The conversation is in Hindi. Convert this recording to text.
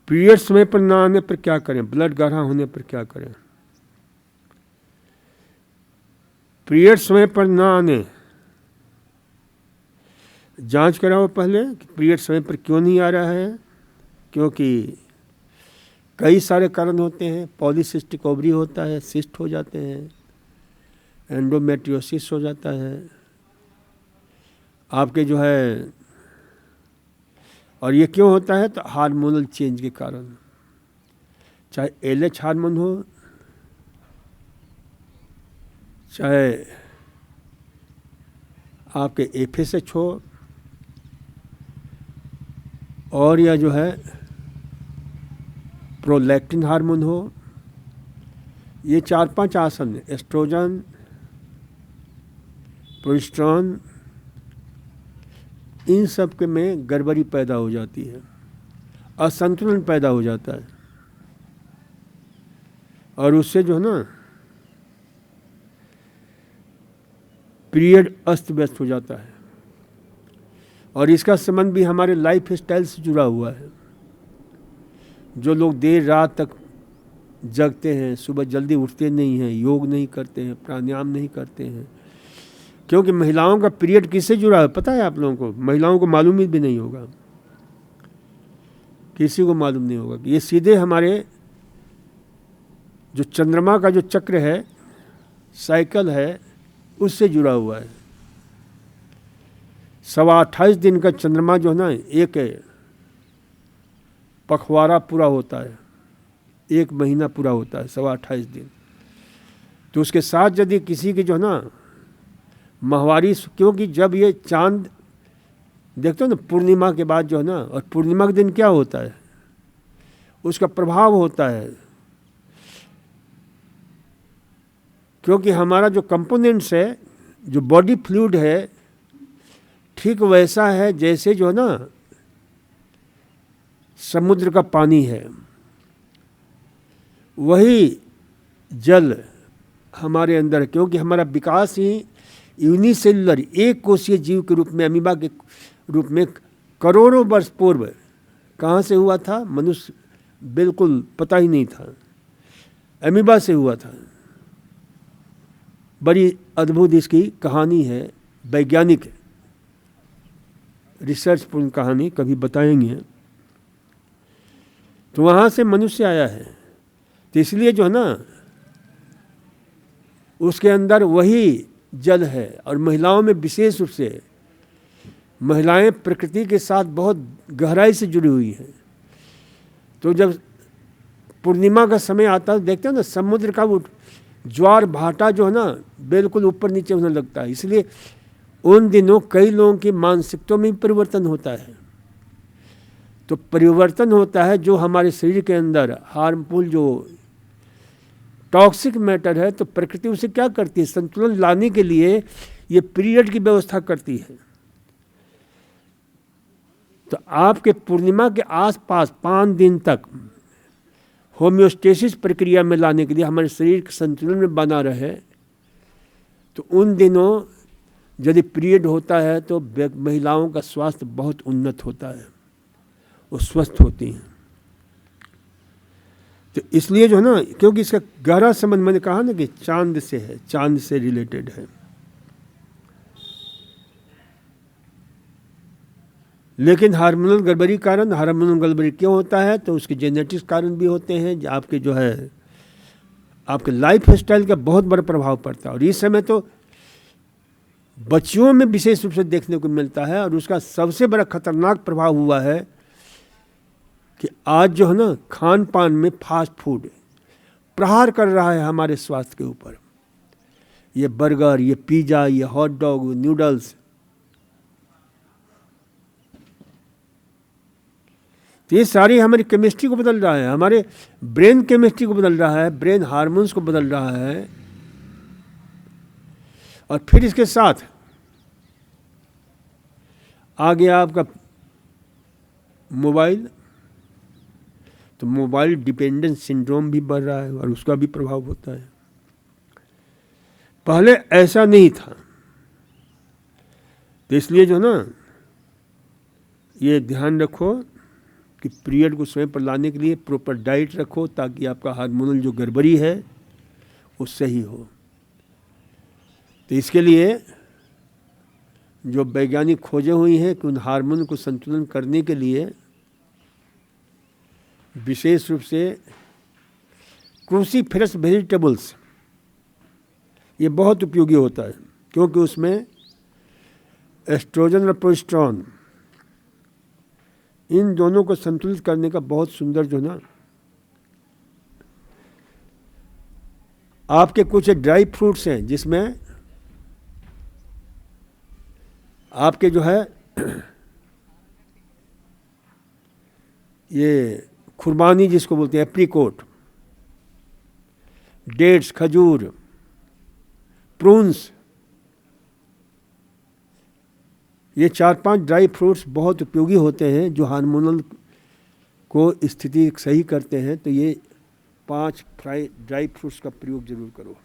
पीरियड समय पर ना आने पर क्या करें, ब्लड गाढ़ा होने पर क्या करें। पीरियड समय पर ना आने, जांच कराओ पहले कि पीरियड समय पर क्यों नहीं आ रहा है, क्योंकि कई सारे कारण होते हैं। पॉलीसिस्टिक ओवरी होता है, सिस्ट हो जाते हैं, एंडोमेट्रियोसिस हो जाता है आपके जो है, और ये क्यों होता है, तो हार्मोनल चेंज के कारण, चाहे एलएच हार्मोन हो, चाहे आपके एफएसएच हो, और या जो है प्रोलैक्टिन हार्मोन हो। ये 4-5 आसन, एस्ट्रोजन, प्रोजेस्टेरोन, इन सब के में गड़बड़ी पैदा हो जाती है, असंतुलन पैदा हो जाता है, और उससे जो है ना पीरियड अस्त व्यस्त हो जाता है। और इसका संबंध भी हमारे लाइफ स्टाइल से जुड़ा हुआ है। जो लोग देर रात तक जगते हैं, सुबह जल्दी उठते नहीं हैं, योग नहीं करते हैं, प्राणायाम नहीं करते हैं, क्योंकि महिलाओं का पीरियड किससे जुड़ा है पता है आप लोगों को? महिलाओं को मालूम भी नहीं होगा, किसी को मालूम नहीं होगा कि ये सीधे हमारे जो चंद्रमा का जो चक्र है, साइकिल है, उससे जुड़ा हुआ है। 28 दिन का चंद्रमा जो है ना, एक पखवाड़ा पूरा होता है, 1 महीना पूरा होता है, 28 दिन। तो उसके साथ यदि किसी की जो है ना माहवारी, क्योंकि जब ये चांद देखते हो ना पूर्णिमा के बाद जो है ना, और पूर्णिमा के दिन क्या होता है, उसका प्रभाव होता है, क्योंकि हमारा जो कंपोनेंट्स है, जो बॉडी फ्लूइड है, ठीक वैसा है जैसे जो है ना समुद्र का पानी है। वही जल हमारे अंदर है, क्योंकि हमारा विकास ही यूनिसेलुलर, एक कोशीय जीव के रूप में, अमीबा के रूप में करोड़ों वर्ष पूर्व कहाँ से हुआ था, मनुष्य बिल्कुल पता ही नहीं था, अमीबा से हुआ था। बड़ी अद्भुत इसकी कहानी है, वैज्ञानिक रिसर्च पूर्ण कहानी, कभी बताएंगे। तो वहाँ से मनुष्य आया है, तो इसलिए जो है ना उसके अंदर वही जल है। और महिलाओं में विशेष रूप से, महिलाएं प्रकृति के साथ बहुत गहराई से जुड़ी हुई हैं। तो जब पूर्णिमा का समय आता है, देखते हो ना समुद्र का वो ज्वार भाटा जो है ना बिल्कुल ऊपर नीचे होने लगता है। इसलिए उन दिनों कई लोगों की मानसिकता में परिवर्तन होता है। तो परिवर्तन होता है जो हमारे शरीर के अंदर हार्मफुल जो टॉक्सिक मैटर है, तो प्रकृति उसे क्या करती है, संतुलन लाने के लिए ये पीरियड की व्यवस्था करती है। तो आपके पूर्णिमा के आसपास 5 दिन तक होम्योस्टेसिस प्रक्रिया में लाने के लिए, हमारे शरीर के संतुलन में बना रहे, तो उन दिनों यदि पीरियड होता है तो महिलाओं का स्वास्थ्य बहुत उन्नत होता है, वो स्वस्थ होती हैं। तो इसलिए जो है ना, क्योंकि इसका गहरा संबंध मैंने कहा ना कि चांद से है, चांद से रिलेटेड है। लेकिन हार्मोनल गड़बड़ी कारण, हार्मोनल गड़बड़ी क्यों होता है, तो उसके जेनेटिक्स कारण भी होते हैं, आपके जो है आपके लाइफ स्टाइल का बहुत बड़ा प्रभाव पड़ता है। और इस समय तो बच्चियों में विशेष रूप से देखने को मिलता है। और उसका सबसे बड़ा खतरनाक प्रभाव हुआ है कि आज जो है ना खान पान में फास्ट फूड प्रहार कर रहा है हमारे स्वास्थ्य के ऊपर। ये बर्गर, ये पिज़्ज़ा, ये हॉट डॉग, नूडल्स, तो ये सारी हमारी केमिस्ट्री को बदल रहा है, हमारे ब्रेन केमिस्ट्री को बदल रहा है, ब्रेन हार्मोन्स को बदल रहा है। और फिर इसके साथ आ गया आपका मोबाइल, तो मोबाइल डिपेंडेंस सिंड्रोम भी बढ़ रहा है और उसका भी प्रभाव होता है। पहले ऐसा नहीं था, तो इसलिए जो ना ये ध्यान रखो कि पीरियड को समय पर लाने के लिए प्रॉपर डाइट रखो ताकि आपका हार्मोनल जो गड़बड़ी है वो सही हो। तो इसके लिए जो वैज्ञानिक खोजें हुई हैं कि उन हार्मोन को संतुलन करने के लिए विशेष रूप से क्रूसीफेरस वेजिटेबल्स ये बहुत उपयोगी होता है, क्योंकि उसमें एस्ट्रोजन और प्रोजेस्टेरोन इन दोनों को संतुलित करने का बहुत सुंदर जो ना आपके कुछ ड्राई फ्रूट्स हैं जिसमें आपके जो है ये खुरबानी जिसको बोलते हैं, एप्रिकोट, डेट्स, खजूर, प्रून्स, ये 4-5 ड्राई फ्रूट्स बहुत उपयोगी होते हैं जो हार्मोनल को स्थिति सही करते हैं। तो ये 5 ड्राई फ्रूट्स का प्रयोग जरूर करो।